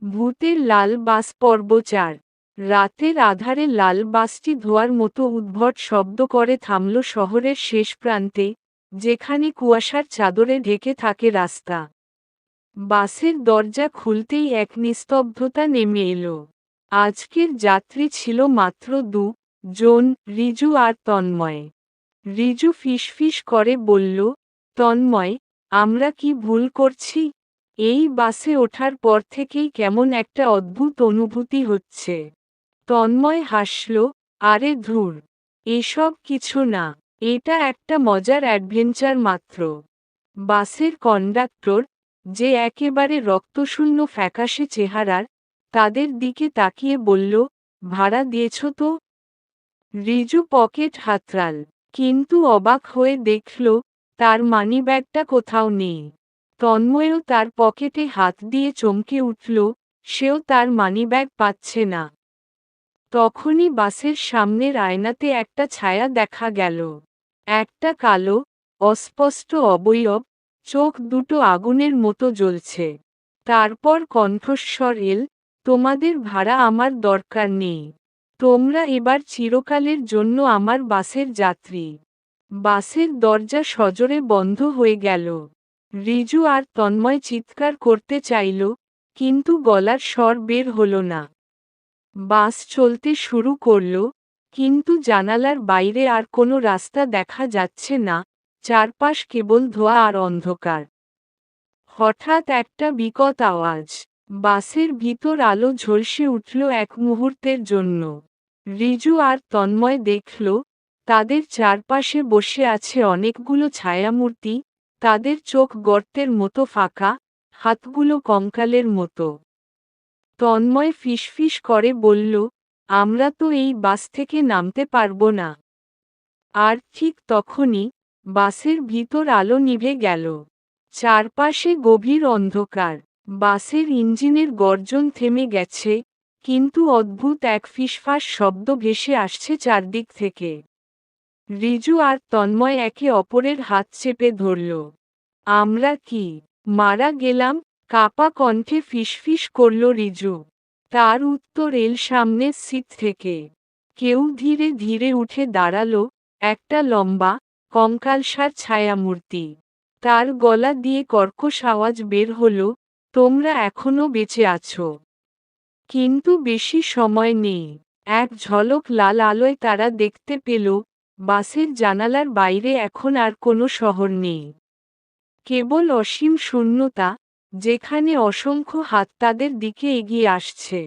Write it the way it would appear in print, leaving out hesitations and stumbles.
ভূতের লাল বাস পর্ব ৪। রাতের আধারে লাল বাসটি ধোঁয়ার মতো উদ্ভট শব্দ করে থামল শহরের শেষ প্রান্তে, যেখানে কুয়াশার চাদরে ঢেকে থাকে রাস্তা। বাসের দরজা খুলতেই এক নিস্তব্ধতা নেমে এলো। আজকের যাত্রী ছিল মাত্র জন, রিজু আর তন্ময়। রিজু ফিসফিস করে বলল, তন্ময়, আমরা কি ভুল করছি? এই বাসে ওঠার পর থেকেই কেমন একটা অদ্ভুত অনুভূতি হচ্ছে। তন্ময় হাসল, আরে ধুর, এসব কিছু না, এটা একটা মজার অ্যাডভেঞ্চার মাত্র। বাসের কন্ডাক্টর, যে একেবারে রক্তশূন্য ফ্যাকাশে চেহারার, তাদের দিকে তাকিয়ে বলল, ভাড়া দিয়েছ তো? রিজু পকেট হাতড়াল, কিন্তু অবাক হয়ে দেখল তার মানিব্যাগটা কোথাও নেই। তন্ময়ও তার পকেটে হাত দিয়ে চমকে উঠল, সেও তার মানিব্যাগ পাচ্ছে না। তখনই বাসের সামনের আয়নাতে একটা ছায়া দেখা গেল। একটা কালো, অস্পষ্ট অবয়ব, চোখ দুটো আগুনের মতো জ্বলছে। তারপর কণ্ঠস্বর এল, তোমাদের ভাড়া আমার দরকার নেই। তোমরা এবার চিরকালের জন্য আমার বাসের যাত্রী। বাসের দরজা সজোরে বন্ধ হয়ে গেল। রিজু আর তন্ময় চিৎকার করতে চাইল, কিন্তু গলার স্বর বের হলো না। বাস চলতে শুরু করল, কিন্তু জানালার বাইরে আর কোনো রাস্তা দেখা যাচ্ছে না, চারপাশ কেবল ধোঁয়া আর অন্ধকার। হঠাৎ একটা বিকট আওয়াজ। বাসের ভিতর আলো ঝলসে উঠল এক মুহূর্তের জন্য। রিজু আর তন্ময় দেখল, তাদের চারপাশে বসে আছে অনেকগুলো ছায়ামূর্তি, তাদের চোখ গর্তের মতো ফাঁকা, হাতগুলো কঙ্কালের মতো। তন্ময় ফিসফিস করে বলল, আমরা তো এই বাস থেকে নামতে পারবো না। আর ঠিক তখনই বাসের ভিতর আলো নিভে গেল। চারপাশে গভীর অন্ধকার। বাসের ইঞ্জিনের গর্জন থেমে গেছে, কিন্তু অদ্ভুত এক ফিসফাস শব্দ ভেসে আসছে চারদিক থেকে। রিজু আর তন্ময় একে অপরের হাত চেপে ধরল। আমরা কি মারা গেলাম? কাপা কণ্ঠে ফিসফিস করল রিজু। তার উত্তর এল সামনের সিট থেকে। কেউ ধীরে ধীরে উঠে দাঁড়ালো, একটা লম্বা, কঙ্কালসার ছায়ামূর্তি। তার গলা দিয়ে কর্কশ আওয়াজ বের হলো, তোমরা এখনো বেঁচে আছো। কিন্তু বেশি সময় নেই। এক ঝলক লাল আলোয় তারা দেখতে পেল, বাসের জানালার বাইরে এখন আর কোনো শহর নেই। কেবল অসীম শূন্যতা, যেখানে অসংখ্য হাত তাদের দিকে এগিয়ে আসছে।